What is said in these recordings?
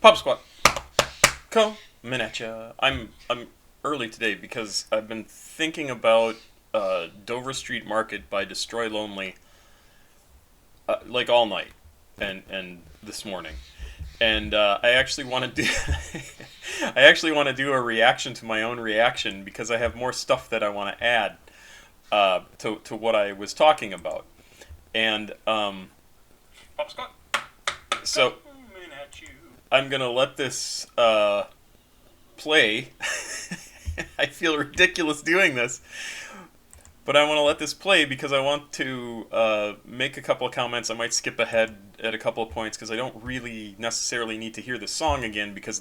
Pop Squad, coming at ya. I'm early today because I've been thinking about Dover Street Market by Destroy Lonely like all night and this morning, and I actually want to do I actually want to do a reaction to my own reaction because I have more stuff that I want to add to what I was talking about, and Pop Squad, so coming at you. I'm gonna let this play. I feel ridiculous doing this, but I want to let this play because I want to make a couple of comments. I might skip ahead at a couple of points because I don't really necessarily need to hear the song again because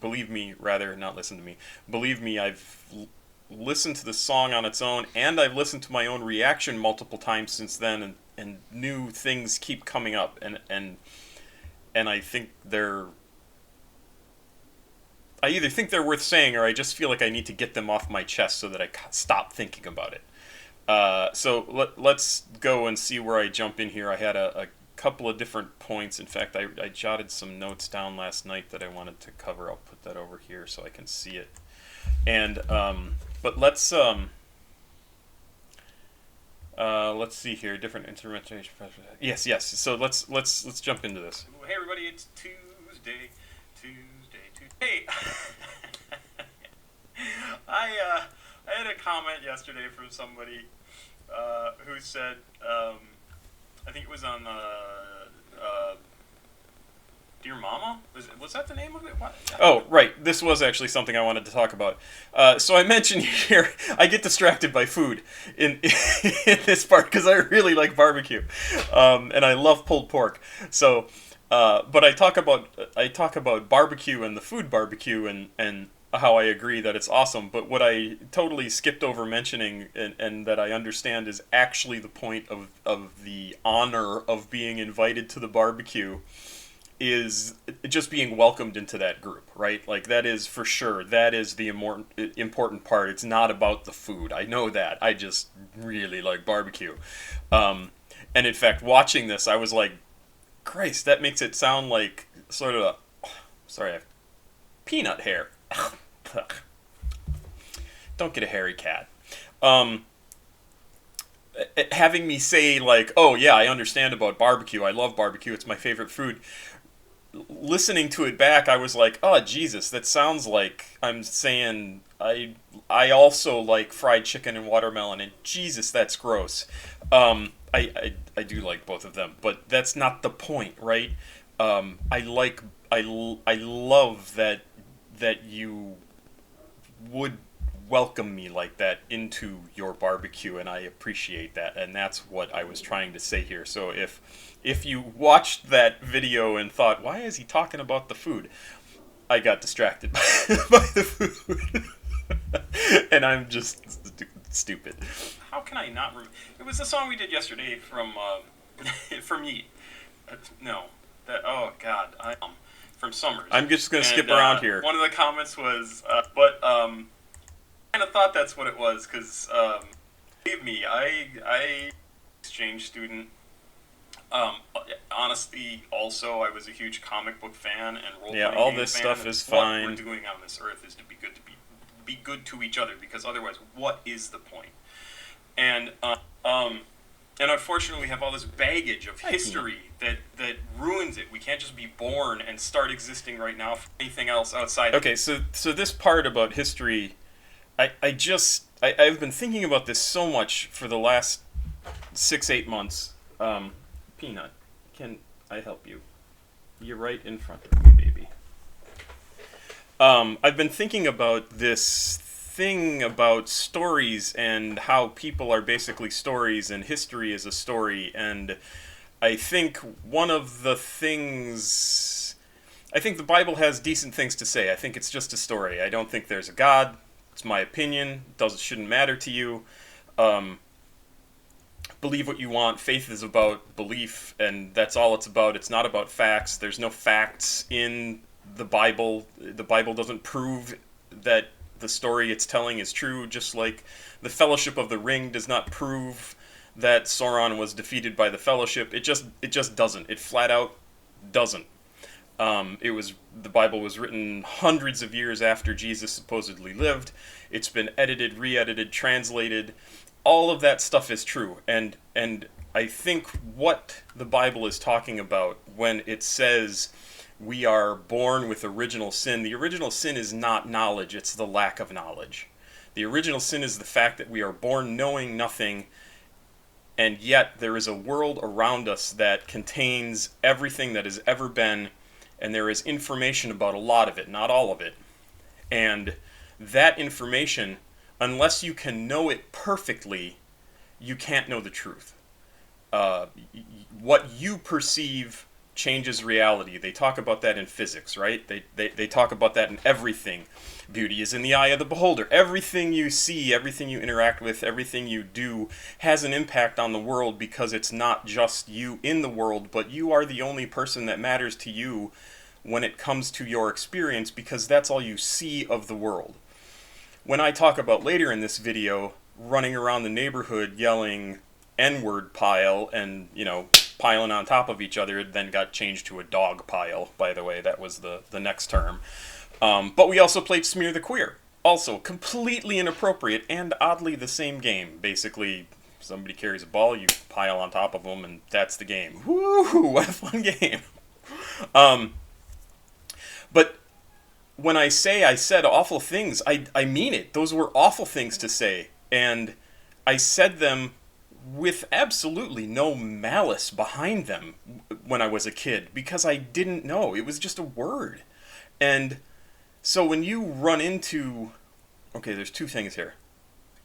believe me, not listen to me. Believe me, I've listened to the song on its own and I've listened to my own reaction multiple times since then, and new things keep coming up, and I think I either think they're worth saying or I just feel like I need to get them off my chest so that I stop thinking about it. So let's go and see where I jump in here. I had a couple of different points. In fact, I jotted some notes down last night that I wanted to cover. I'll put that over here so I can see it. And but let's see here. Different instrumentation. Yes. So let's jump into this. Hey everybody, it's Tuesday. Hey, I had a comment yesterday from somebody who said, I think it was on Dear Mama? Was that the name of it? What? Oh, right. This was actually something I wanted to talk about. So I mentioned here, I get distracted by food in this part because I really like barbecue, and I love pulled pork. So, but I talk about barbecue and the food barbecue and how I agree that it's awesome. But what I totally skipped over mentioning and that I understand is actually the point of the honor of being invited to the barbecue is just being welcomed into that group, right? Like, that is for sure. That is the important part. It's not about the food. I know that. I just really like barbecue. And in fact, watching this, I was like, Christ, that makes it sound like sort of I have peanut hair. Don't get a hairy cat. Having me say, like, oh yeah, I understand about barbecue. I love barbecue. It's my favorite food. Listening to it back, I was like, oh Jesus, that sounds like I'm saying I also like fried chicken and watermelon, and Jesus, that's gross. I do like both of them, but that's not the point, right? I love that you would welcome me like that into your barbecue, and I appreciate that, and that's what I was trying to say here. So if you watched that video and thought, why is he talking about the food? I got distracted by the food. And I'm just stupid. How can I not remember? It was the song we did yesterday from from Yeet. No, that from Summers. I'm just gonna skip around here. One of the comments was, but kind of thought that's what it was because believe me, I exchange student. Honestly, also I was a huge comic book fan and role playing all game this fan, stuff and is fine. What we're doing on this earth is to be good to each other, because otherwise, what is the point? And unfortunately, we have all this baggage of history that ruins it. We can't just be born and start existing right now for anything else outside. Okay, so this part about history, I've been thinking about this so much for the last 6-8 months. Peanut, can I help you? You're right in front of me, baby. I've been thinking about this thing about stories and how people are basically stories and history is a story, and I think one of the things... I think the Bible has decent things to say. I think it's just a story. I don't think there's a God. It's my opinion. Shouldn't matter to you. Believe what you want. Faith is about belief, and that's all it's about. It's not about facts. There's no facts in the Bible. The Bible doesn't prove that the story it's telling is true, just like the Fellowship of the Ring does not prove that Sauron was defeated by the Fellowship. It just doesn't. It flat out doesn't. The Bible was written hundreds of years after Jesus supposedly lived. It's been edited, re-edited, translated. All of that stuff is true, and I think what the Bible is talking about when it says we are born with original sin, the original sin is not knowledge, it's the lack of knowledge. The original sin is the fact that we are born knowing nothing, and yet there is a world around us that contains everything that has ever been, and there is information about a lot of it, not all of it. And that information, unless you can know it perfectly, you can't know the truth. What you perceive changes reality. They talk about that in physics, right? They talk about that in everything. Beauty is in the eye of the beholder. Everything you see, everything you interact with, everything you do has an impact on the world, because it's not just you in the world, but you are the only person that matters to you when it comes to your experience, because that's all you see of the world. When I talk about later in this video running around the neighborhood yelling N-word pile and, piling on top of each other, it then got changed to a dog pile, by the way. That was the next term. But we also played Smear the Queer. Also completely inappropriate and oddly the same game. Basically, somebody carries a ball, you pile on top of them, and that's the game. Woo! What a fun game. But when I say I said awful things, I mean it. Those were awful things to say. And I said them with absolutely no malice behind them when I was a kid, because I didn't know. It was just a word. And so when you run into... Okay, there's two things here.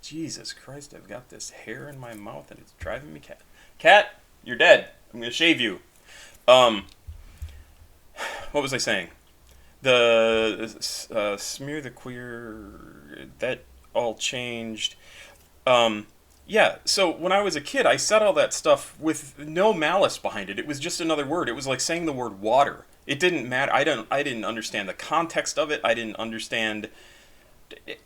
Jesus Christ, I've got this hair in my mouth and it's driving me cat. Cat, you're dead. I'm going to shave you. What was I saying? The Smear the Queer, that all changed. Yeah, so when I was a kid, I said all that stuff with no malice behind it. It was just another word. It was like saying the word water. It didn't matter. I didn't understand the context of it. I didn't understand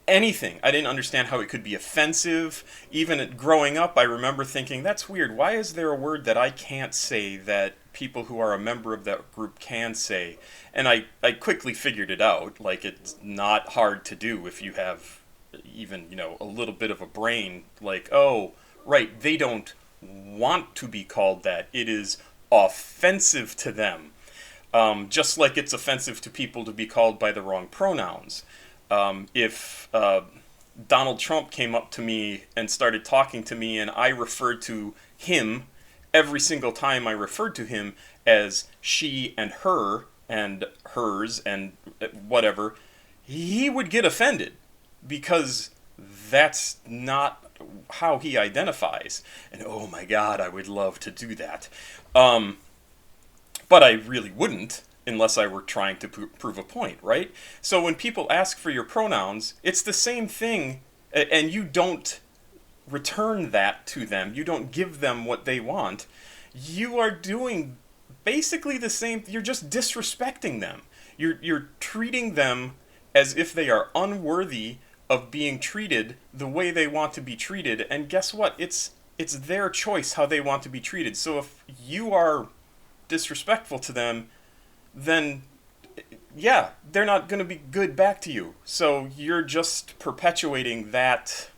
anything. I didn't understand how it could be offensive. Even growing up, I remember thinking, that's weird. Why is there a word that I can't say that people who are a member of that group can say? And I quickly figured it out. Like, it's not hard to do if you have even, a little bit of a brain. Like, oh, right, they don't want to be called that. It is offensive to them. Just like it's offensive to people to be called by the wrong pronouns. If Donald Trump came up to me and started talking to me and I referred to him every single time I referred to him as she and her and hers and whatever, he would get offended, because that's not how he identifies. And oh my God, I would love to do that. But I really wouldn't, unless I were trying to prove a point, right? So when people ask for your pronouns, it's the same thing, and you don't return that to them. You don't give them what they want. You are doing basically the same. You're just disrespecting them. You're treating them as if they are unworthy of being treated the way they want to be treated. And guess what? It's their choice how they want to be treated. So if you are disrespectful to them, then yeah, they're not going to be good back to you. So you're just perpetuating that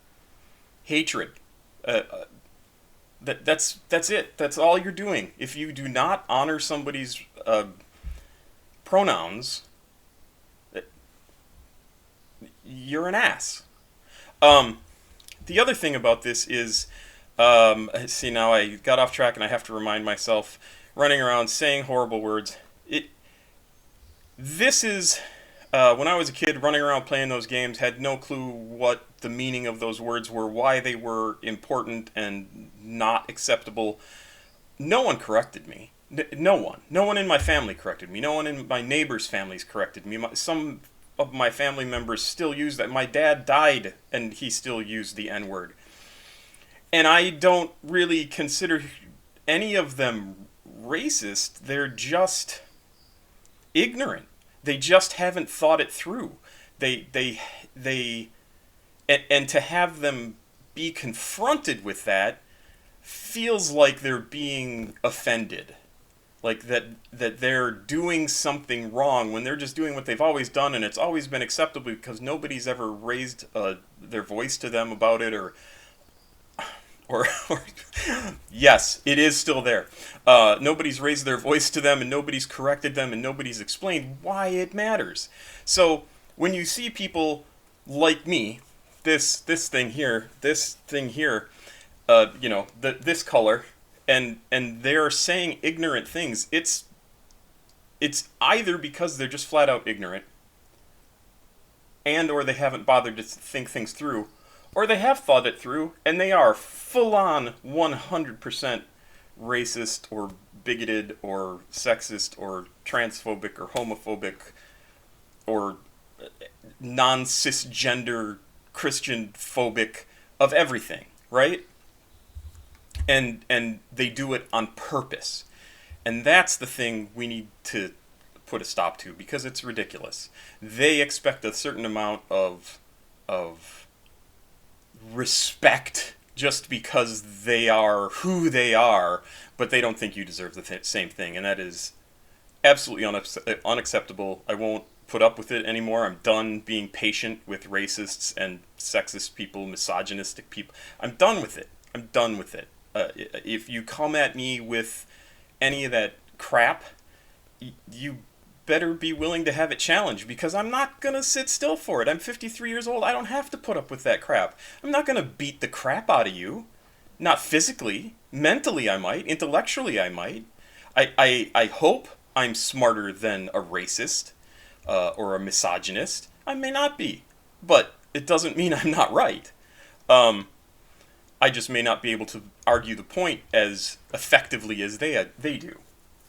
hatred. That's it. That's all you're doing. If you do not honor somebody's pronouns, you're an ass. The other thing about this is, see, now I got off track and I have to remind myself, running around saying horrible words. This is, when I was a kid, running around playing those games, had no clue what the meaning of those words were, why they were important and not acceptable. No one corrected me. No one. No one in my family corrected me. No one in my neighbors' families corrected me. Some of my family members still use that. My dad died and he still used the N-word. And I don't really consider any of them racist. They're just ignorant. They just haven't thought it through. And to have them be confronted with that feels like they're being offended. like that they're doing something wrong when they're just doing what they've always done, and it's always been acceptable because nobody's ever raised their voice to them about it, or yes, it is still there. Nobody's raised their voice to them, and nobody's corrected them, and nobody's explained why it matters. So when you see people like me, this thing here, this color, and they're saying ignorant things, it's either because they're just flat out ignorant, and or they haven't bothered to think things through, or they have thought it through and they are full on 100% racist or bigoted or sexist or transphobic or homophobic or non-cisgender Christian phobic of everything, right? And they do it on purpose. And that's the thing we need to put a stop to, because it's ridiculous. They expect a certain amount of respect just because they are who they are, but they don't think you deserve the same thing, and that is absolutely unacceptable. I won't put up with it anymore. I'm done being patient with racists and sexist people, misogynistic people. I'm done with it. I'm done with it. If you come at me with any of that crap, you better be willing to have it challenged, because I'm not going to sit still for it. I'm 53 years old. I don't have to put up with that crap. I'm not going to beat the crap out of you. Not physically. Mentally I might. Intellectually I might. I hope I'm smarter than a racist or a misogynist. I may not be. But it doesn't mean I'm not right. I just may not be able to argue the point as effectively as they do.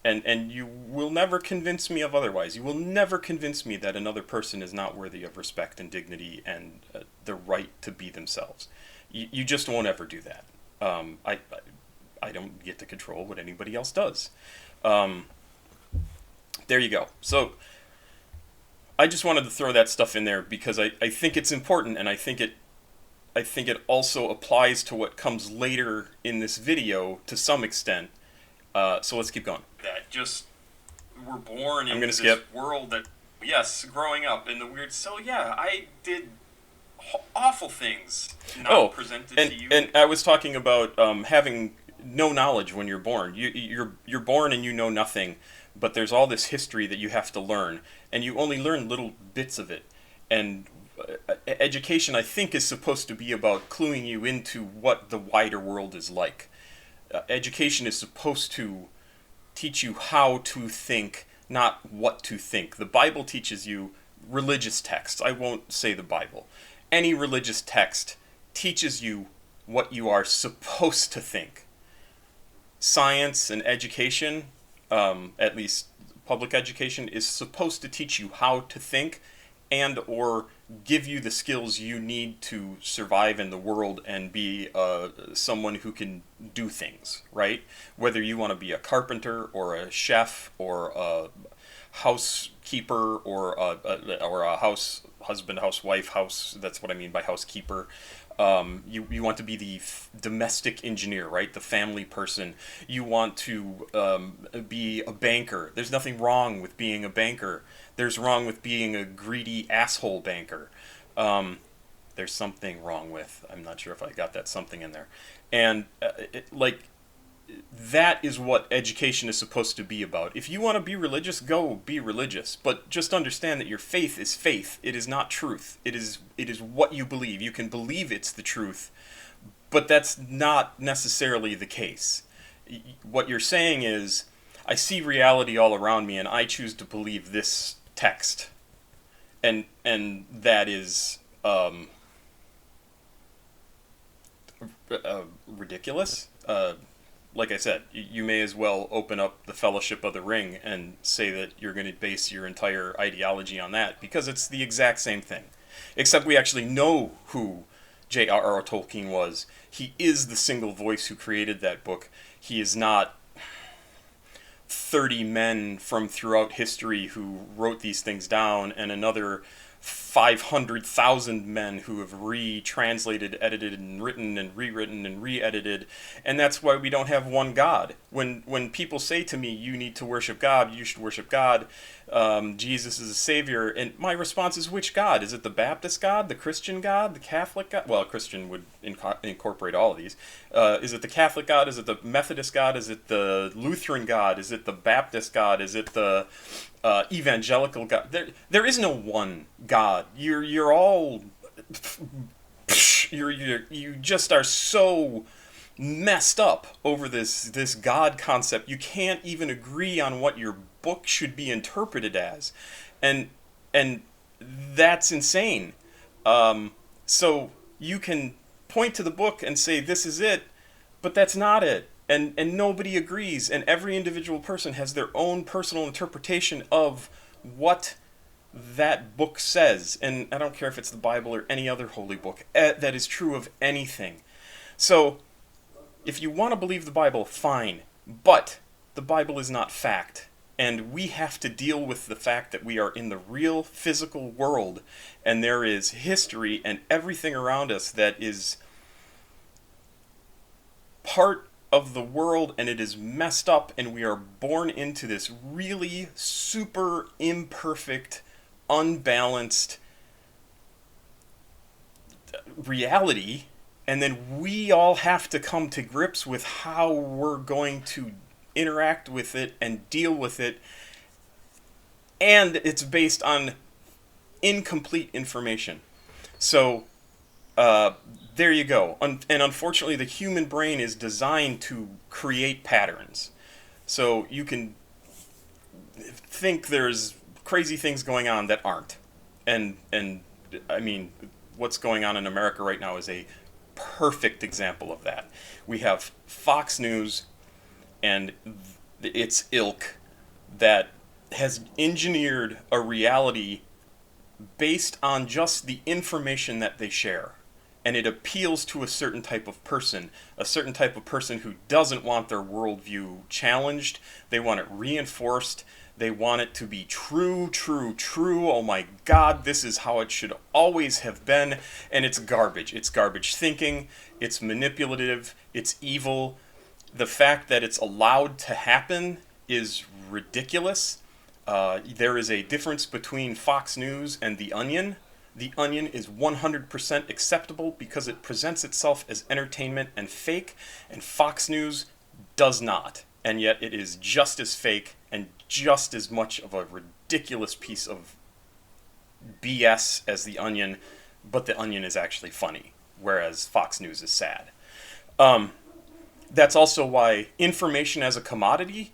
And you will never convince me of otherwise. You will never convince me that another person is not worthy of respect and dignity and the right to be themselves. You just won't ever do that. I don't get to control what anybody else does. There you go. So I just wanted to throw that stuff in there because I think it's important, and I think it also applies to what comes later in this video to some extent. So let's keep going. That just, we're born into this skip. world that, yes, growing up in the weird. So yeah, I did awful things not presented to you. And I was talking about having no knowledge when you're born. You're born and you know nothing, but there's all this history that you have to learn, and you only learn little bits of it. And education, I think, is supposed to be about cluing you into what the wider world is like. Education is supposed to teach you how to think, not what to think. The Bible teaches you religious texts. I won't say the Bible. Any religious text teaches you what you are supposed to think. Science and education, at least public education, is supposed to teach you how to think and or give you the skills you need to survive in the world and be someone who can do things, right? Whether you want to be a carpenter or a chef or a housekeeper or a house husband, housewife, that's what I mean by housekeeper. You want to be the domestic engineer, right? The family person. You want to be a banker. There's nothing wrong with being a banker. There's wrong with being a greedy asshole banker. There's something wrong with. I'm not sure if I got that something in there. And that is what education is supposed to be about. If you want to be religious, go be religious. But just understand that your faith is faith. It is not truth. It is what you believe. You can believe it's the truth, but that's not necessarily the case. What you're saying is, I see reality all around me, and I choose to believe this text. And that is ridiculous. Like I said, you may as well open up the Fellowship of the Ring and say that you're going to base your entire ideology on that, because it's the exact same thing. Except we actually know who J.R.R. Tolkien was. He is the single voice who created that book. He is not 30 men from throughout history who wrote these things down and another 500,000 men who have retranslated, edited, and written and rewritten and re-edited, and that's why we don't have one God. When people say to me, "You need to worship God. You should worship God. Jesus is a savior," and my response is, "Which God? Is it the Baptist God, the Christian God, the Catholic God?" Well, Christian would incorporate all of these. Is it the Catholic God? Is it the Methodist God? Is it the Lutheran God? Is it the Baptist God? Is it the evangelical God? There is no one God. You're all you just are so messed up over this God concept. You can't even agree on what your book should be interpreted as, and that's insane. So you can point to the book and say this is it, but that's not it. And nobody agrees, and every individual person has their own personal interpretation of what that book says. And I don't care if it's the Bible or any other holy book, that is true of anything. So if you want to believe the Bible, fine, but the Bible is not fact. And we have to deal with the fact that we are in the real physical world, and there is history and everything around us that is part of the world, and it is messed up, and we are born into this really super imperfect, unbalanced reality, and then we all have to come to grips with how we're going to interact with it and deal with it, and it's based on incomplete information. So there you go. And unfortunately, the human brain is designed to create patterns. So you can think there's crazy things going on that aren't. And I mean, what's going on in America right now is a perfect example of that. We have Fox News and its ilk that has engineered a reality based on just the information that they share. And it appeals to a certain type of person who doesn't want their worldview challenged. They want it reinforced. They want it to be true, true, true. Oh my God, this is how it should always have been. And it's garbage. It's garbage thinking. It's manipulative. It's evil. The fact that it's allowed to happen is ridiculous. There is a difference between Fox News and The Onion. The Onion is 100% acceptable because it presents itself as entertainment and fake, and Fox News does not. And yet it is just as fake and just as much of a ridiculous piece of BS as The Onion, but The Onion is actually funny, whereas Fox News is sad. That's also why information as a commodity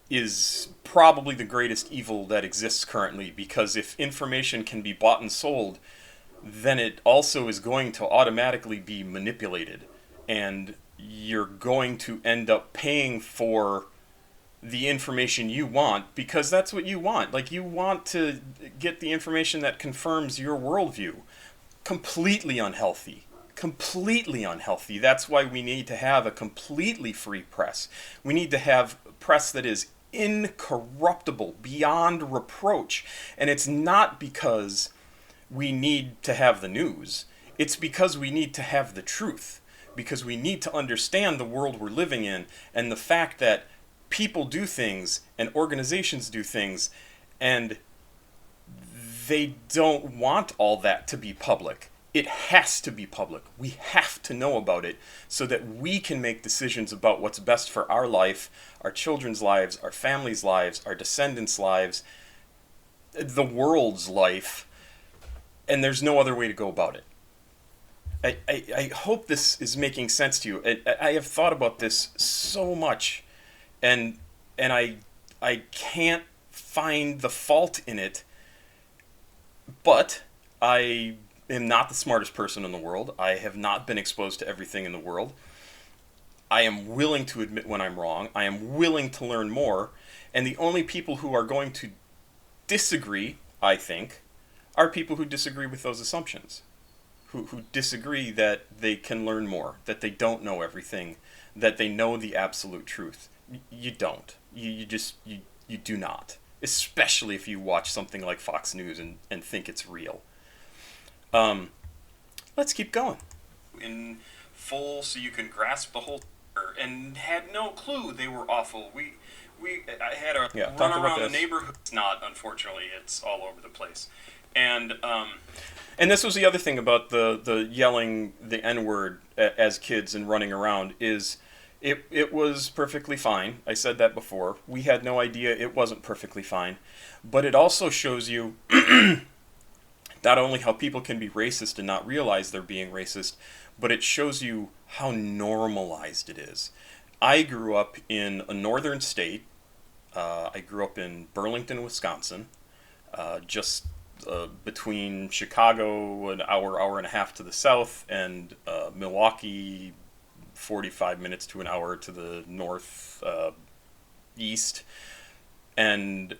is probably the greatest evil that exists currently, because if information can be bought and sold, then it also is going to automatically be manipulated, and you're going to end up paying for the information you want because that's what you want. Like, you want to get the information that confirms your worldview. Completely unhealthy. Completely unhealthy. That's why we need to have a completely free press. We need to have press that is incorruptible, beyond reproach. And it's not because we need to have the news. It's because we need to have the truth. Because we need to understand the world we're living in and the fact that people do things and organizations do things and they don't want all that to be public. It has to be public. We have to know about it so that we can make decisions about what's best for our life, our children's lives, our families' lives, our descendants' lives, the world's life, and there's no other way to go about it. I hope this is making sense to you. I have thought about this so much, and I can't find the fault in it, but I am not the smartest person in the world. I have not been exposed to everything in the world. I am willing to admit when I'm wrong. I am willing to learn more. And the only people who are going to disagree, I think, are people who disagree with those assumptions. Who disagree that they can learn more, that they don't know everything, that they know the absolute truth. You don't. You do not. Especially if you watch something like Fox News and think it's real. Um, let's keep going. In full, so you can grasp the whole, and had no clue they were awful. I had a Yeah, run talk about around the this. neighborhood. It's not, unfortunately, it's all over the place, and And this was the other thing about the yelling the N word as kids and running around is it was perfectly fine. I said that before. We had no idea it wasn't perfectly fine, but it also shows you not only how people can be racist and not realize they're being racist, but it shows you how normalized it is. I grew up in a northern state. I grew up in Burlington, Wisconsin, just between Chicago, an hour and a half to the south, and Milwaukee, 45 minutes to an hour to the north east. And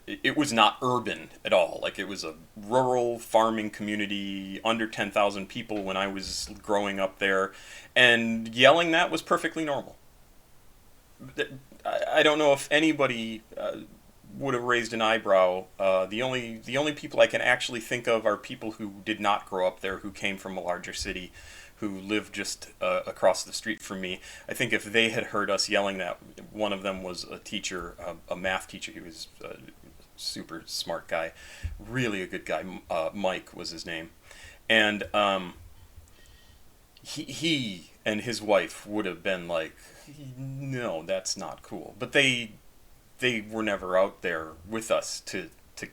it was not urban at all. Like, it was a rural farming community, under 10,000 people when I was growing up there. And yelling that was perfectly normal. I don't know if anybody would have raised an eyebrow. The only people I can actually think of are people who did not grow up there, who came from a larger city, who lived just across the street from me. I think if they had heard us yelling that, one of them was a teacher, a math teacher. He was a super smart guy, really a good guy. Mike was his name, and he and his wife would have been like, no, that's not cool. But they were never out there with us to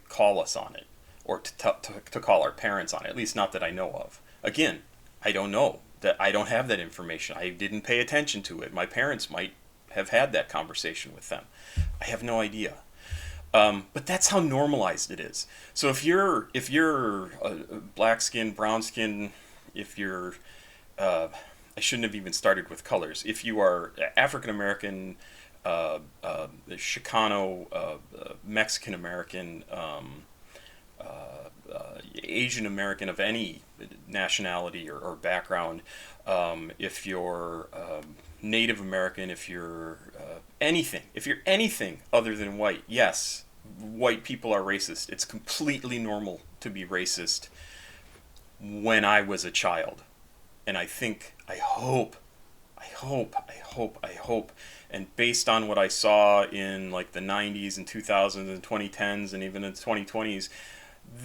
call us on it, or to call our parents on it. At least not that I know of. Again, I don't know. That I don't have that information. I didn't pay attention to it. My parents might have had that conversation with them. I have no idea. But that's how normalized it is. So if you're black skin, brown skin, if you're I shouldn't have even started with colors. If you are African American, Chicano, Mexican American, Asian American of any nationality or background, if you're Native American, if you're anything other than white, yes, white people are racist. It's completely normal to be racist when I was a child. And I think, I hope, and based on what I saw in like the 90s and 2000s and 2010s and even in the 2020s,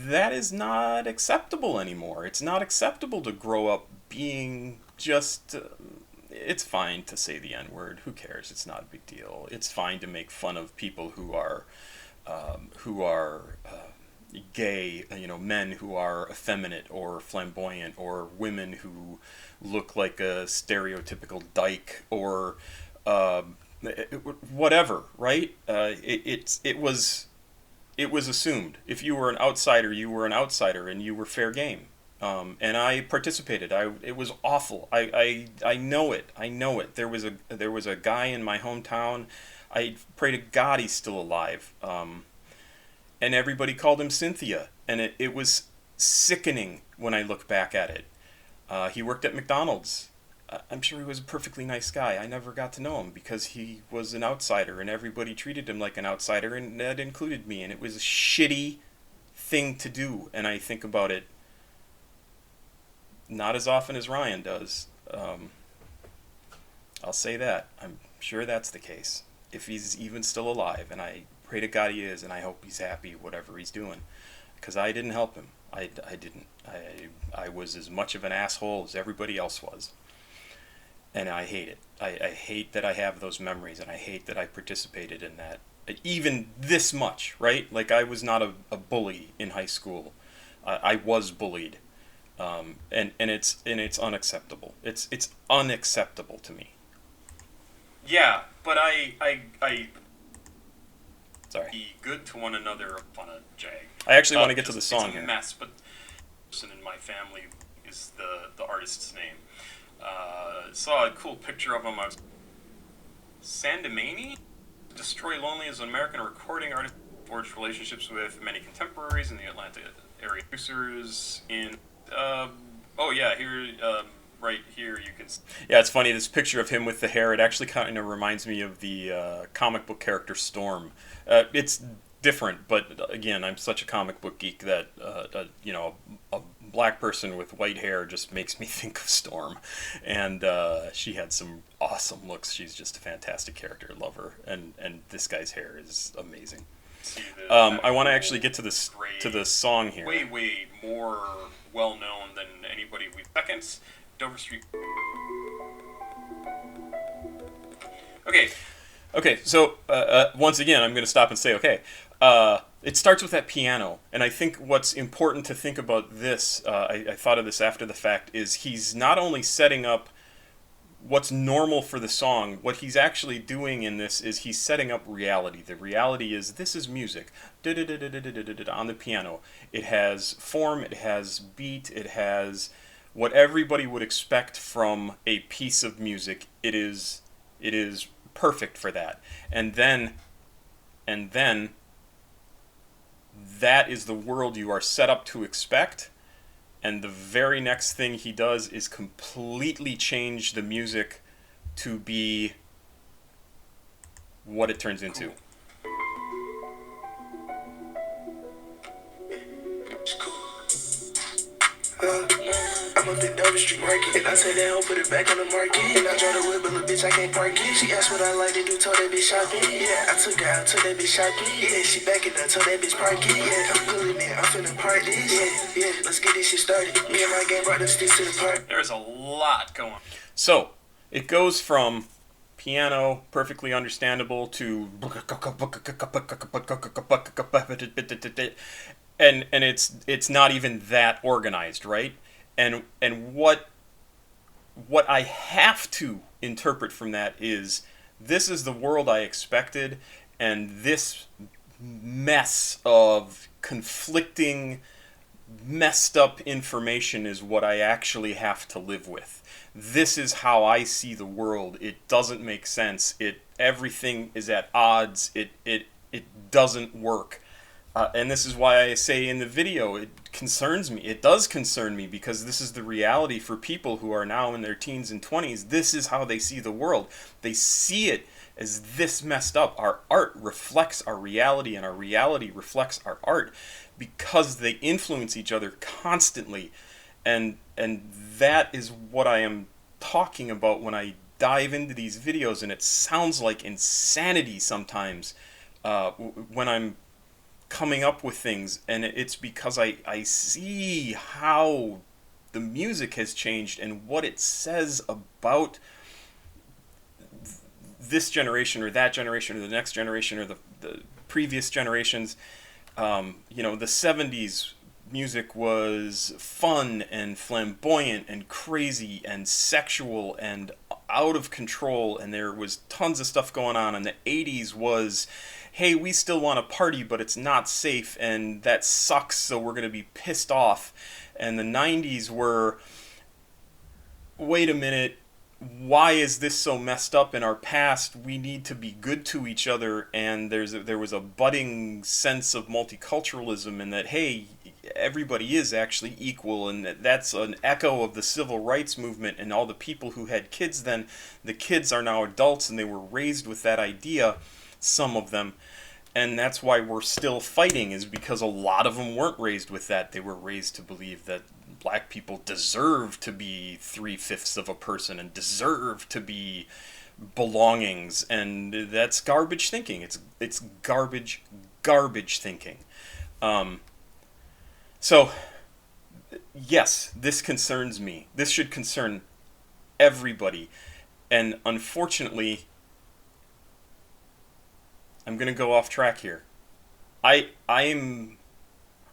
that is not acceptable anymore. It's not acceptable to grow up being just. It's fine to say the N word. Who cares? It's not a big deal. It's fine to make fun of people who are gay. Men who are effeminate or flamboyant, or women who look like a stereotypical dyke, or uh, whatever. Right? It was assumed. If you were an outsider, you were an outsider, and you were fair game. And I participated. It was awful. I know it. I know it. There was a guy in my hometown. I pray to God he's still alive. And everybody called him Cynthia, and it was sickening when I look back at it. He worked at McDonald's. I'm sure he was a perfectly nice guy. I never got to know him because he was an outsider, and everybody treated him like an outsider, and that included me. And it was a shitty thing to do. And I think about it not as often as Ryan does. I'll say that. I'm sure that's the case. If he's even still alive, and I pray to God he is, and I hope he's happy whatever he's doing, because I didn't help him. I didn't. I was as much of an asshole as everybody else was. And I hate it. I hate that I have those memories, and I hate that I participated in that. Even this much, right? Like, I was not a bully in high school. I was bullied. And it's unacceptable. It's unacceptable to me. yeah, but I Sorry. be good to one another on a jag. I actually want to get to the song it's a here. mess, but the person in my family is the artist's name. Saw a cool picture of him. I was Sandemani. Destroy Lonely is an American recording artist. Forged relationships with many contemporaries in the Atlanta area. Producers in. Oh yeah, here. Right here you can. Yeah, it's funny. This picture of him with the hair, it actually kind of reminds me of the comic book character Storm. It's different, but again, I'm such a comic book geek that a black person with white hair just makes me think of Storm, and she had some awesome looks. She's just a fantastic character, love her, and this guy's hair is amazing. See I want to actually get to this gray, to the song here. way more well known than anybody we seconds. Dover Street. Okay. Okay, so once again, I'm going to stop and say, okay, it starts with that piano, and I think what's important to think about this, I thought of this after the fact, is he's not only setting up what's normal for the song, what he's actually doing in this is he's setting up reality. The reality is this is music on the piano. It has form, it has beat, it has what everybody would expect from a piece of music. It is perfect for that. And then that is the world you are set up to expect. And the very next thing he does is completely change the music to be what it turns into. I'm up in Dover Street Market, and I say that hoe put it back on the market. And I drive the whip, but little bitch, I can't park it. She asked what I like to do, told that bitch shopping. Yeah, I took her out, took that bitch shopping. Yeah, she back it up, told that bitch park it. Yeah, I'm pulling it, I'm finna park this. Yeah, let's get this shit started. Me and my gang brought the sticks to the park. There's a lot going on. So it goes from piano, perfectly understandable, to and it's not even that organized, right? And what I have to interpret from that is this is the world I expected, and this mess of conflicting, messed up information is what I actually have to live with. This is how I see the world. It doesn't make sense. Everything is at odds. It doesn't work. And this is why I say in the video, it concerns me. It does concern me because this is the reality for people who are now in their teens and 20s. This is how they see the world. They see it as this messed up. Our art reflects our reality, and our reality reflects our art because they influence each other constantly. And that is what I am talking about when I dive into these videos, and it sounds like insanity sometimes when I'm coming up with things, and it's because I see how the music has changed and what it says about this generation or that generation or the next generation or the previous generations. The 70s music was fun and flamboyant and crazy and sexual and out of control, and there was tons of stuff going on. And the 80s was, hey, we still want to party, but it's not safe, and that sucks, so we're going to be pissed off. And the 90s were, wait a minute, why is this so messed up in our past? We need to be good to each other, and there was a budding sense of multiculturalism, and that, hey, everybody is actually equal, and that's an echo of the civil rights movement, and all the people who had kids then, the kids are now adults, and they were raised with that idea, some of them, and that's why we're still fighting, is because a lot of them weren't raised with that. They were raised to believe that black people deserve to be 3/5 of a person and deserve to be belongings, and that's garbage thinking. It's garbage thinking. So, yes, this concerns me. This should concern everybody, and unfortunately, I'm gonna go off track here. I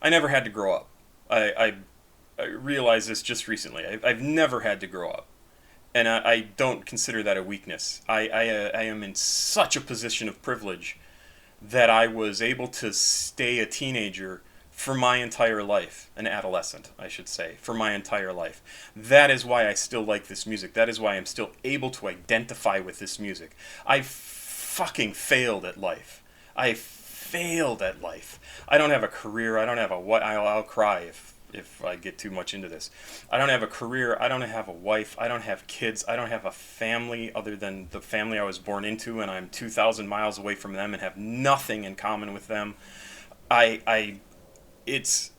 never had to grow up. I realized this just recently. I've never had to grow up, and I don't consider that a weakness. I am in such a position of privilege that I was able to stay a teenager for my entire life, an adolescent, I should say, for my entire life. That is why I still like this music. That is why I'm still able to identify with this music. I fucking failed at life. I failed at life. I don't have a career. I don't have a what. I'll cry if I get too much into this. I don't have a career. I don't have a wife. I don't have kids. I don't have a family other than the family I was born into, and I'm 2,000 miles away from them and have nothing in common with them. I it's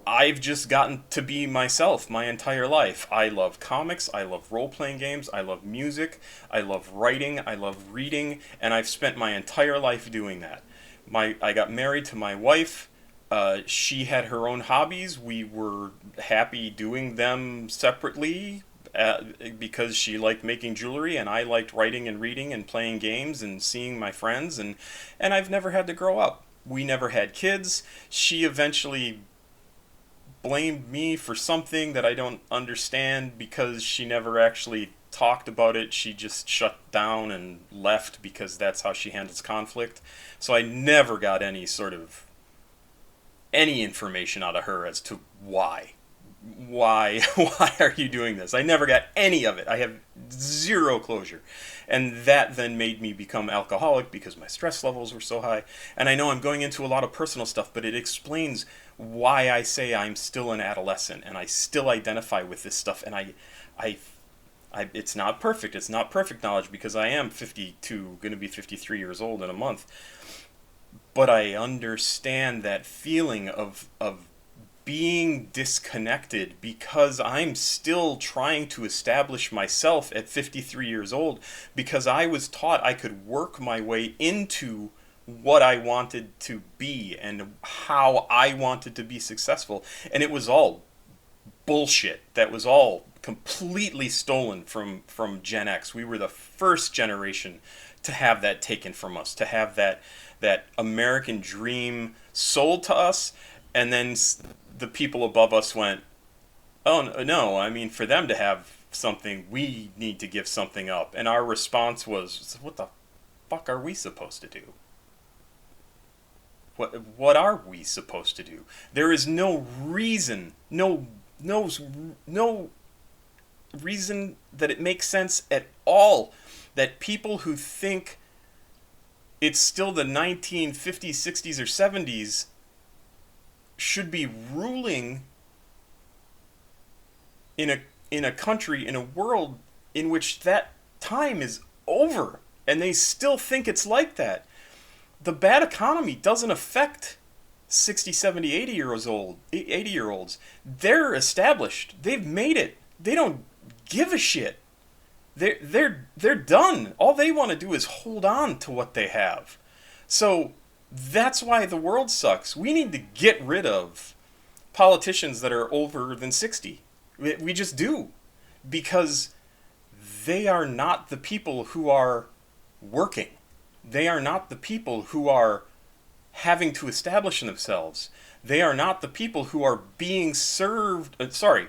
I've just gotten to be myself my entire life. I love comics, I love role-playing games, I love music, I love writing, I love reading, and I've spent my entire life doing that. I got married to my wife. She had her own hobbies. We were happy doing them separately because she liked making jewelry and I liked writing and reading and playing games and seeing my friends, and I've never had to grow up. We never had kids. She eventually blamed me for something that I don't understand because she never actually talked about it. She just shut down and left because that's how she handles conflict. So I never got any information out of her as to why are you doing this? I never got any of it. I have zero closure. And that then made me become alcoholic because my stress levels were so high. And I know I'm going into a lot of personal stuff, but it explains why I say I'm still an adolescent and I still identify with this stuff. And I it's not perfect. It's not perfect knowledge because I am 52, going to be 53 years old in a month. But I understand that feeling of being disconnected because I'm still trying to establish myself at 53 years old because I was taught I could work my way into what I wanted to be and how I wanted to be successful. And it was all bullshit. That was all completely stolen from Gen X. We were the first generation to have that taken from us, to have that American dream sold to us, and then the people above us went, oh no, I mean, for them to have something, we need to give something up. And our response was, what the fuck are we supposed to do? What are we supposed to do? There is no reason, no reason that it makes sense at all that people who think it's still the 1950s, 60s, or 70s should be ruling in a country, in a world in which that time is over, and they still think it's like that. The bad economy doesn't affect 60, 70, 80-year-olds. They're established. They've made it. They don't give a shit. They're done. All they want to do is hold on to what they have. So that's why the world sucks. We need to get rid of politicians that are older than 60. We just do. Because they are not the people who are working. They are not the people who are having to establish themselves. They are not the people who are being served. They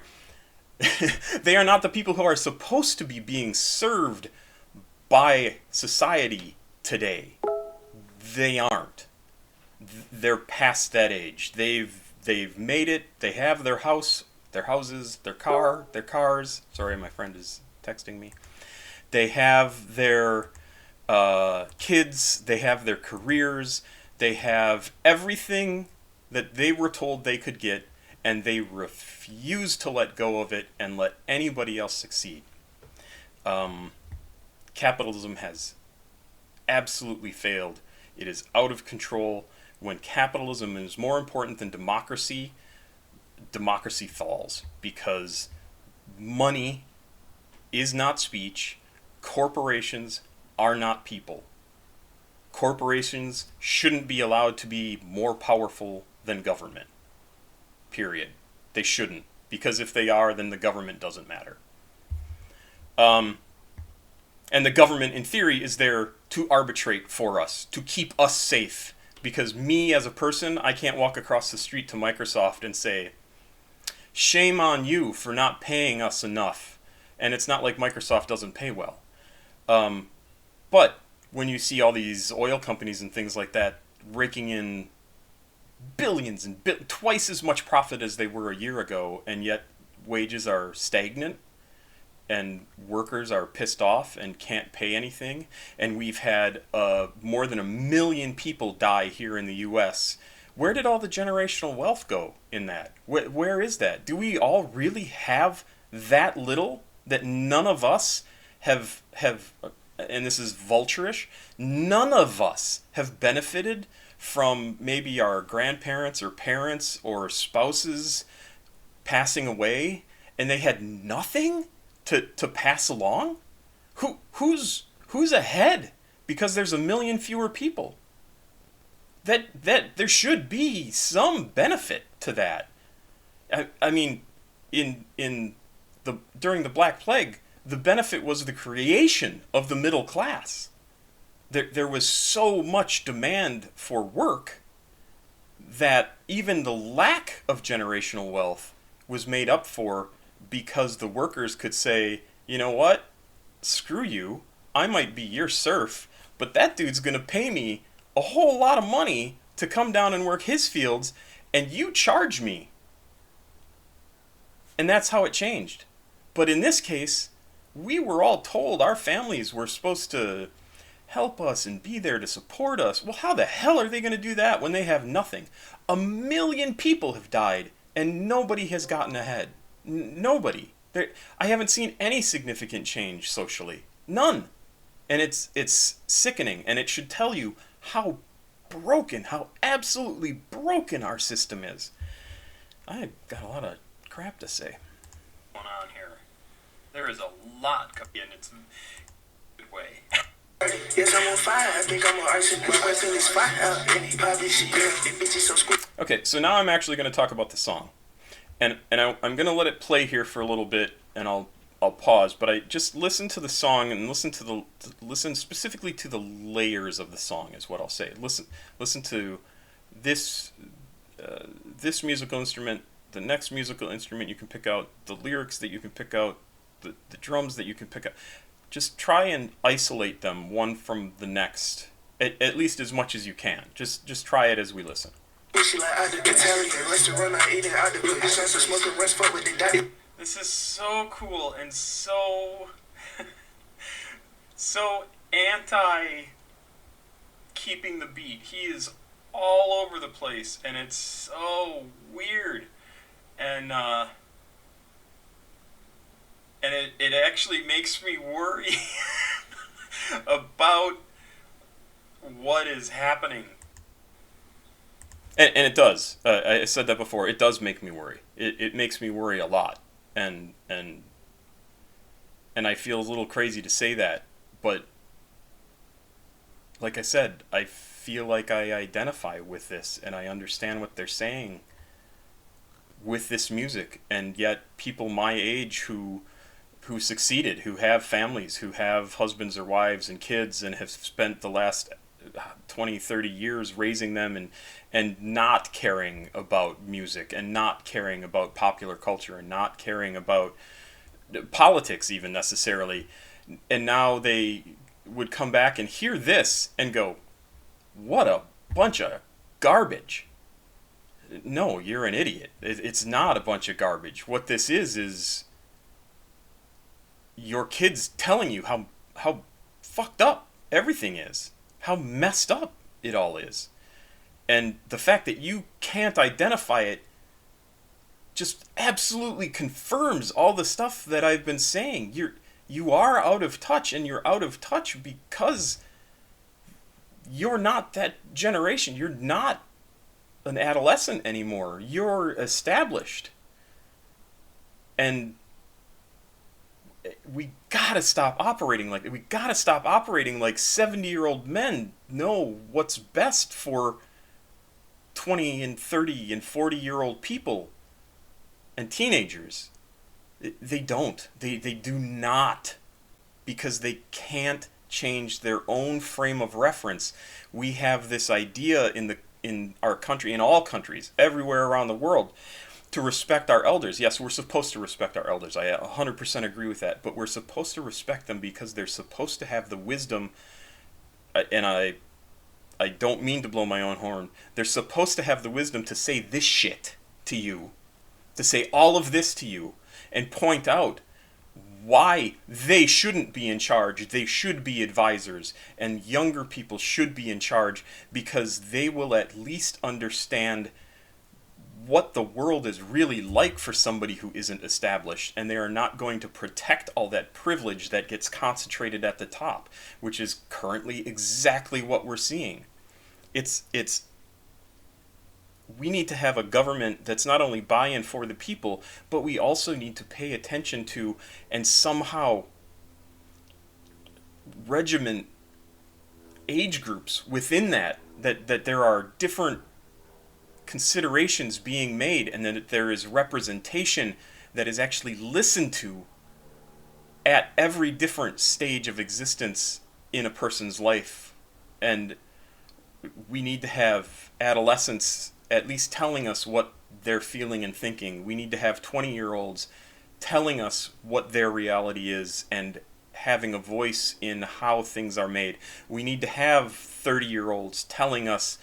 are not the people who are supposed to be being served by society today. They aren't. They're past that age. They've made it. They have their house, their houses, their cars. Sorry, my friend is texting me. They have their kids. They have their careers. They have everything that they were told they could get, and they refuse to let go of it and let anybody else succeed. Capitalism has absolutely failed. It is out of control. When capitalism is more important than democracy, democracy falls because money is not speech. Corporations are not people. Corporations shouldn't be allowed to be more powerful than government. Period. They shouldn't. Because if they are, then the government doesn't matter. And the government, in theory, is there to arbitrate for us, to keep us safe. Because me, as a person, I can't walk across the street to Microsoft and say, shame on you for not paying us enough. And it's not like Microsoft doesn't pay well. But when you see all these oil companies and things like that raking in billions and twice as much profit as they were a year ago, and yet wages are stagnant, and workers are pissed off and can't pay anything, and we've had more than 1 million people die here in the U.S. Where did all the generational wealth go in that? Where is that? Do we all really have that little that none of us have, and this is vulturish, none of us have benefited from maybe our grandparents or parents or spouses passing away, and they had nothing to pass along? Who's ahead because there's a million fewer people? That there should be some benefit to that. I mean, during the Black Plague, the benefit was the creation of the middle class. There was so much demand for work that even the lack of generational wealth was made up for because the workers could say, you know what, screw you, I might be your serf, but that dude's going to pay me a whole lot of money to come down and work his fields, and you charge me. And that's how it changed. But in this case, we were all told our families were supposed to help us and be there to support us. Well, how the hell are they going to do that when they have nothing? 1 million people have died, and nobody has gotten ahead. Nobody. I haven't seen any significant change socially. None. And it's sickening, and it should tell you how broken, how absolutely broken our system is. I got a lot of crap to say. Going on here. There is a lot coming in its good way. Yes, I'm on fire. I think I'm on arson. My breath is fire. Any poppy shit, girl. This bitch is so squid. Okay, so now I'm actually going to talk about the song. And I'm going to let it play here for a little bit, and I'll pause, but I just listen to the song and listen specifically to the layers of the song is what I'll say. Listen to this this musical instrument, the next musical instrument you can pick out, the lyrics that you can pick out, the drums that you can pick up. Just try and isolate them one from the next, at least as much as you can. Just try it as we listen. She like out the Italian restaurant. I eat it out the good. This to smoke a rest fuck with the daddy. This is so cool and so so anti keeping the beat. He is all over the place, and it's so weird. And it actually makes me worry about what is happening. And it does. I said that before. It does make me worry. It makes me worry a lot. And I feel a little crazy to say that, but like I said, I feel like I identify with this and I understand what they're saying with this music, and yet people my age who succeeded, who have families, who have husbands or wives and kids and have spent the last 20, 30 years raising them and not caring about music and not caring about popular culture and not caring about politics even necessarily, and now they would come back and hear this and go, what a bunch of garbage. No, you're an idiot. It's not a bunch of garbage. What this is your kids telling you how fucked up everything is, how messed up it all is. And the fact that you can't identify it just absolutely confirms all the stuff that I've been saying. You are out of touch, and you're out of touch because you're not that generation. You're not an adolescent anymore. You're established. And we gotta stop operating like that. We gotta stop operating like 70-year-old men know what's best for 20 and 30 and 40-year-old people and teenagers. They don't. They do not, because they can't change their own frame of reference. We have this idea in our country, in all countries, everywhere around the world, to respect our elders. Yes, we're supposed to respect our elders. I 100% agree with that. But we're supposed to respect them because they're supposed to have the wisdom, and I don't mean to blow my own horn. They're supposed to have the wisdom to say this shit to you, to say all of this to you, and point out why they shouldn't be in charge. They should be advisors, and younger people should be in charge because they will at least understand what the world is really like for somebody who isn't established, and they are not going to protect all that privilege that gets concentrated at the top, which is currently exactly what we're seeing. It's we need to have a government that's not only by and for the people, but we also need to pay attention to and somehow regiment age groups within that there are different considerations being made, and that there is representation that is actually listened to at every different stage of existence in a person's life. And we need to have adolescents at least telling us what they're feeling and thinking. We need to have 20-year-olds telling us what their reality is and having a voice in how things are made. We need to have 30-year-olds telling us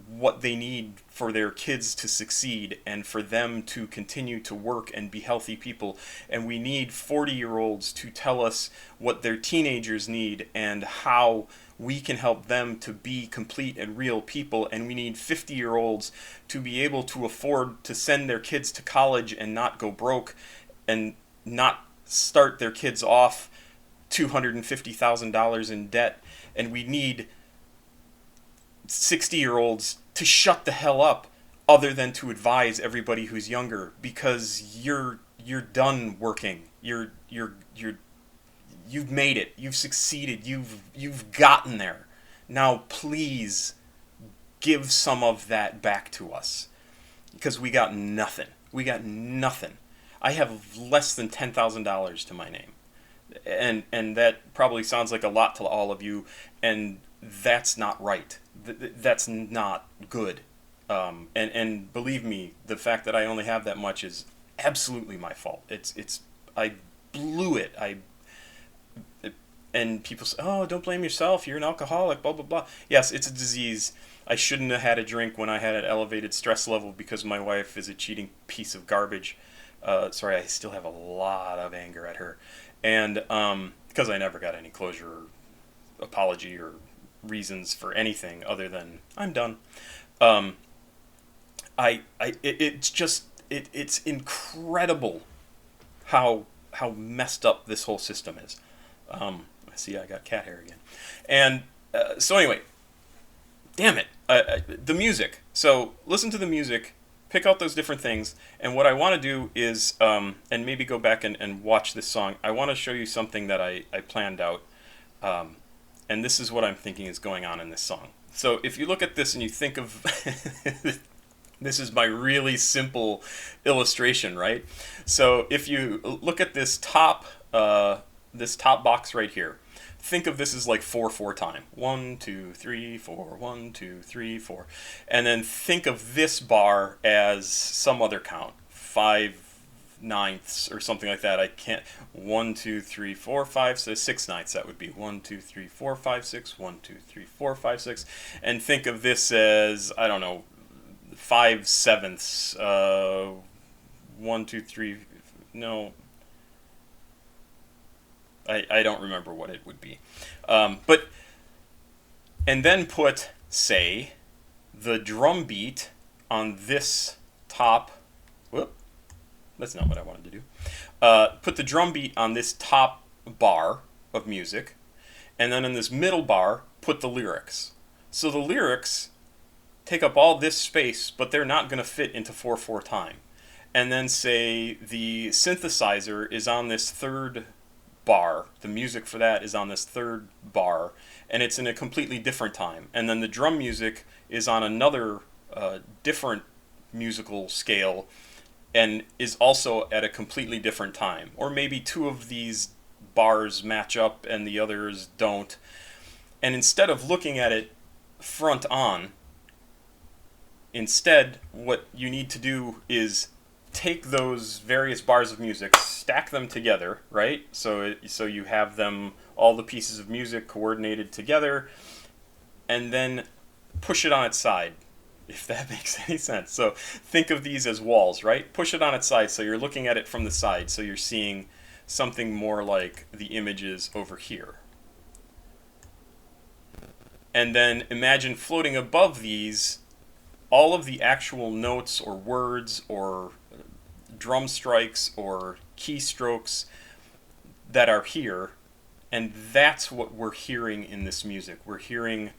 what they need for their kids to succeed and for them to continue to work and be healthy people. And we need 40-year-olds to tell us what their teenagers need and how we can help them to be complete and real people. And we need 50-year-olds to be able to afford to send their kids to college and not go broke and not start their kids off $250,000 in debt. And we need 60-year-olds to shut the hell up, other than to advise everybody who's younger, because you're done working. You've made it. You've succeeded. You've gotten there. Now please give some of that back to us, because we got nothing. We got nothing. I have less than $10,000 to my name, and that probably sounds like a lot to all of you, and that's not right. That's not good. And believe me, the fact that I only have that much is absolutely my fault. I blew it. And people say, "Oh, don't blame yourself. You're an alcoholic." Blah blah blah. Yes, it's a disease. I shouldn't have had a drink when I had an elevated stress level because my wife is a cheating piece of garbage. Sorry, I still have a lot of anger at her, and because I never got any closure or apology or reasons for anything other than I'm done. It's incredible how messed up this whole system is. See, I got cat hair again, and so anyway, damn it, the music. So listen to the music, pick out those different things, and what I want to do is, and maybe go back and watch this song. I want to show you something that I planned out. And this is what I'm thinking is going on in this song. So if you look at this and you think of this is my really simple illustration, right? So if you look at this top box right here, think of this as like 4/4 time. 1, 2, 3, 4. 1, 2, 3, 4. And then think of this bar as some other count. 5/9 or something like that. I can't. 1, 2, 3, 4, 5, 6/9. That would be 1, 2, 3, 4, 5, 6. 1, 2, 3, 4, 5, 6. And think of this as, I don't know, 5/7. 1, 2, 3. No, I don't remember what it would be. But and then put, say, the drum beat on this top. Whoop. That's not what I wanted to do. Put the drum beat on this top bar of music, and then in this middle bar, put the lyrics. So the lyrics take up all this space, but they're not going to fit into 4/4 time. And then say the synthesizer is on this third bar. The music for that is on this third bar, and it's in a completely different time. And then the drum music is on another different musical scale, and is also at a completely different time. Or maybe two of these bars match up and the others don't. And instead of looking at it front on, instead what you need to do is take those various bars of music, stack them together, right? So you have them, all the pieces of music coordinated together, and then push it on its side, if that makes any sense. So think of these as walls, right? Push it on its side, so you're looking at it from the side, so you're seeing something more like the images over here. And then imagine floating above these all of the actual notes or words or drum strikes or keystrokes that are here. And that's what we're hearing in this music. We're hearing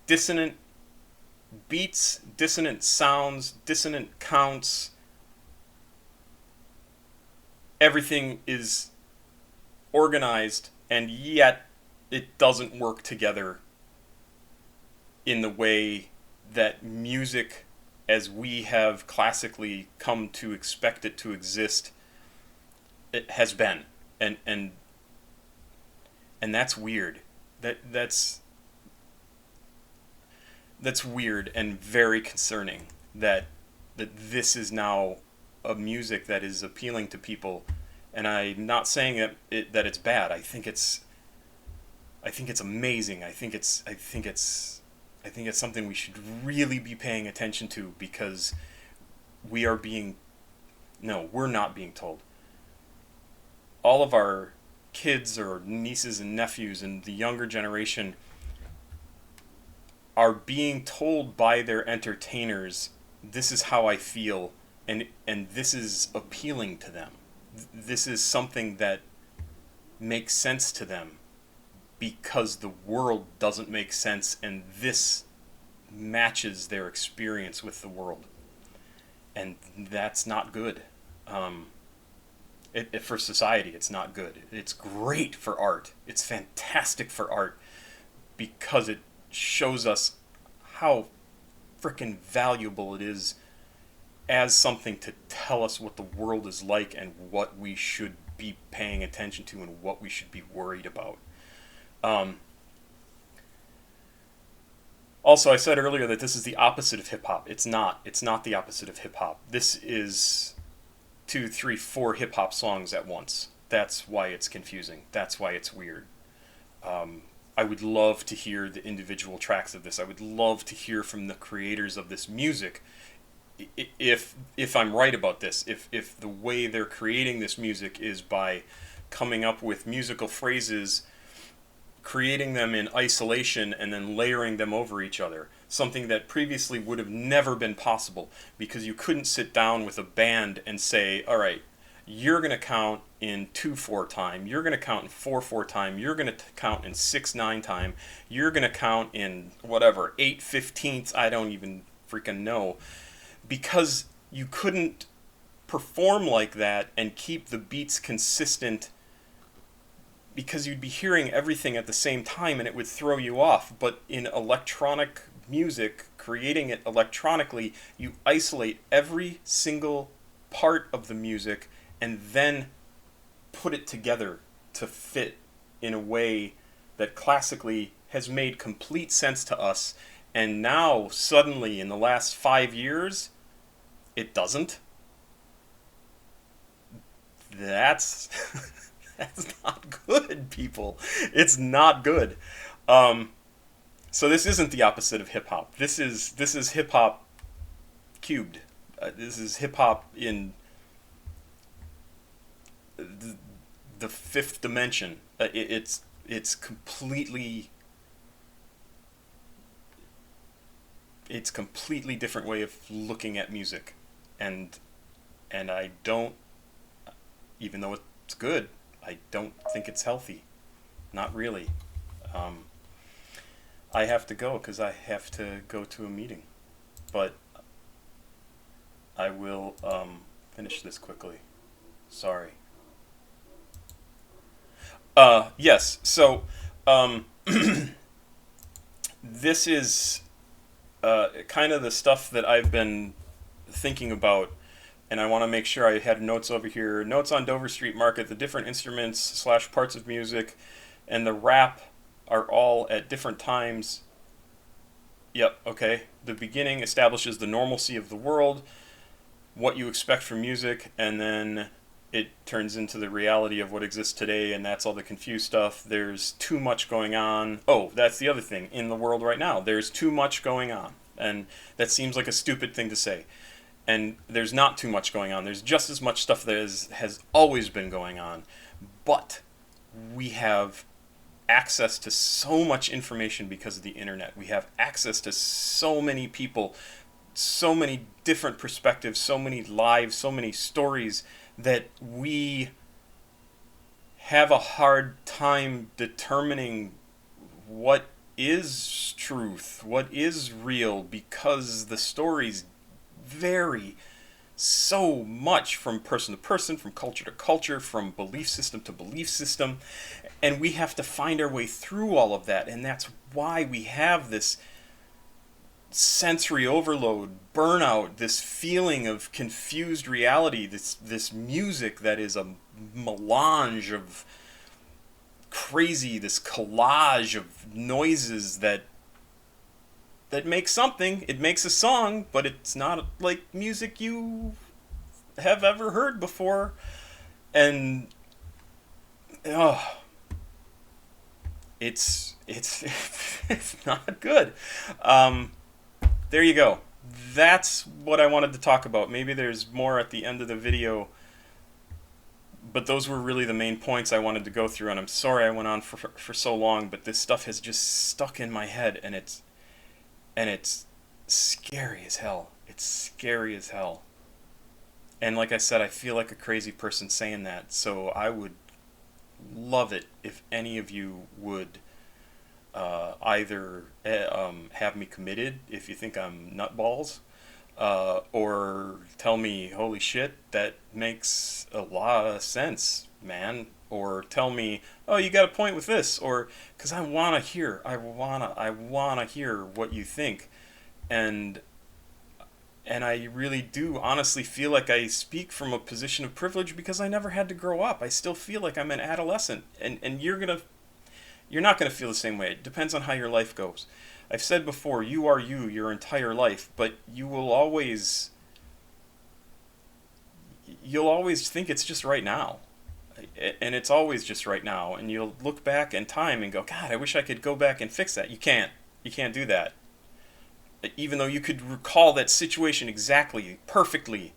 dissonant beats, dissonant sounds, dissonant counts. Everything is organized, and yet it doesn't work together in the way that music, as we have classically come to expect it to exist, it has been. And that's weird. That's weird and very concerning that this is now a music that is appealing to people. And I'm not saying that it's bad. I think it's amazing. I think it's something we should really be paying attention to, because we're not being told. All of our kids or nieces and nephews and the younger generation are being told by their entertainers, this is how I feel, and this is appealing to them. This is something that makes sense to them, because the world doesn't make sense, and this matches their experience with the world. And that's not good. For society, it's not good. It's great for art. It's fantastic for art, because it shows us how frickin' valuable it is as something to tell us what the world is like and what we should be paying attention to and what we should be worried about. Also, I said earlier that this is the opposite of hip-hop. It's not. It's not the opposite of hip-hop. This is 2, 3, 4 hip-hop songs at once. That's why it's confusing. That's why it's weird. I would love to hear the individual tracks of this. I would love to hear from the creators of this music, if I'm right about this, if the way they're creating this music is by coming up with musical phrases, creating them in isolation, and then layering them over each other. Something that previously would have never been possible, because you couldn't sit down with a band and say, all right, you're going to count in 2/4 time, you're going to count in 4/4 time, you're going to count in 6/9 time, you're going to count in whatever, 8/15, I don't even freaking know. Because you couldn't perform like that and keep the beats consistent, because you'd be hearing everything at the same time and it would throw you off. But in electronic music, creating it electronically, you isolate every single part of the music and then put it together to fit in a way that classically has made complete sense to us. And now, suddenly, in the last 5 years, it doesn't. That's not good, people. It's not good. So this isn't the opposite of hip hop. This is hip hop cubed. This is hip hop in the fifth dimension. It's completely. It's completely different way of looking at music, and I don't, even though it's good, I don't think it's healthy. Not really. I have to go because I have to go to a meeting, but I will finish this quickly. Sorry. Yes. So this is kind of the stuff that I've been thinking about, and I want to make sure I had notes over here. Notes on Dover Street Market, the different instruments / parts of music, and the rap are all at different times. Yep, okay. The beginning establishes the normalcy of the world, what you expect from music, and then it turns into the reality of what exists today, and that's all the confused stuff. There's too much going on. Oh, that's the other thing in the world right now. There's too much going on, and that seems like a stupid thing to say. And there's not too much going on. There's just as much stuff that has always been going on. But we have access to so much information because of the internet. We have access to so many people, so many different perspectives, so many lives, so many stories that we have a hard time determining what is truth, what is real, because the stories vary so much from person to person, from culture to culture, from belief system to belief system, and we have to find our way through all of that. And that's why we have this sensory overload, burnout, this feeling of confused reality, this music that is a melange of crazy, this collage of noises that makes something. It makes a song, but it's not like music you have ever heard before. And it's it's not good. There you go. That's what I wanted to talk about. Maybe there's more at the end of the video, but those were really the main points I wanted to go through. And I'm sorry I went on for so long, but this stuff has just stuck in my head, and it's scary as hell. It's scary as hell. And like I said, I feel like a crazy person saying that, so I would love it if any of you would either have me committed if you think I'm nutballs, or tell me, holy shit, that makes a lot of sense, man. Or tell me, oh, you got a point with this, or because I wanna hear what you think, and I really do honestly feel like I speak from a position of privilege because I never had to grow up. I still feel like I'm an adolescent, and you're not gonna feel the same way. It depends on how your life goes. I've said before, you are you your entire life, but you'll always think it's just right now. And it's always just right now, and you'll look back in time and go, God, I wish I could go back and fix that. You can't do that. Even though you could recall that situation exactly, perfectly,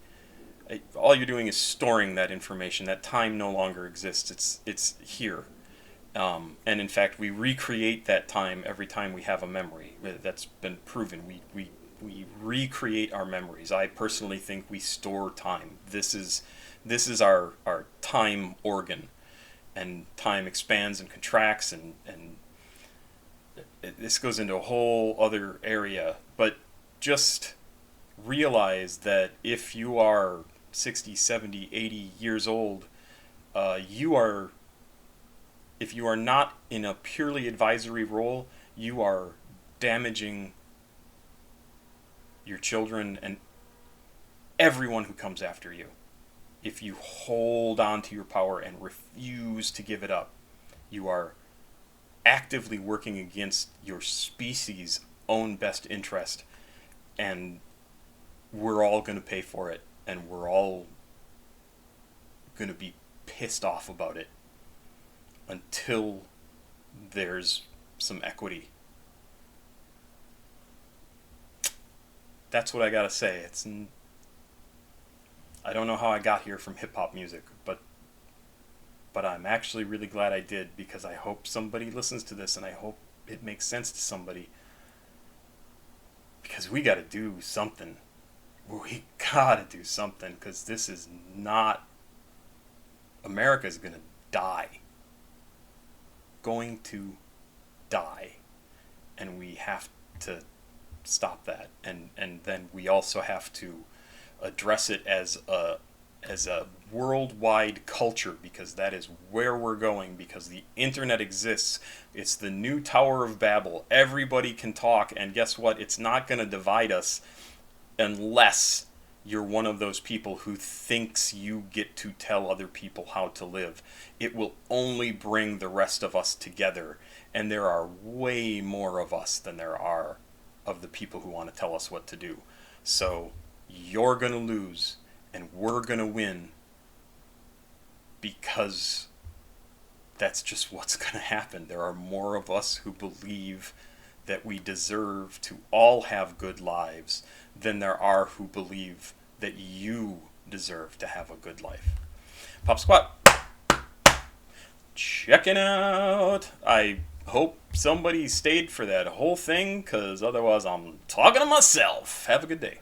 all you're doing is storing that information. That time no longer exists. It's here. And in fact, we recreate that time every time we have a memory. That's been proven. We recreate our memories. I personally think we store time. This is our time organ, and time expands and contracts, and this goes into a whole other area. But just realize that if you are 60, 70, 80 years old, if you are not in a purely advisory role, you are damaging your children and everyone who comes after you. If you hold on to your power and refuse to give it up, you are actively working against your species' own best interest, and we're all going to pay for it, and we're all going to be pissed off about it until there's some equity. That's what I gotta say. I don't know how I got here from hip-hop music, but I'm actually really glad I did, because I hope somebody listens to this, and I hope it makes sense to somebody, because we gotta do something. We gotta do something, because this is not... America's gonna die. Going to die. And we have to stop that. And then we also have to address it as a worldwide culture, because that is where we're going, because the internet exists. It's the new Tower of Babel. Everybody can talk, and guess what? It's not going to divide us unless you're one of those people who thinks you get to tell other people how to live. It will only bring the rest of us together, and there are way more of us than there are of the people who want to tell us what to do. So you're going to lose, and we're going to win, because that's just what's going to happen. There are more of us who believe that we deserve to all have good lives than there are who believe that you deserve to have a good life. Pop Squat. Checking out. I hope somebody stayed for that whole thing, because otherwise I'm talking to myself. Have a good day.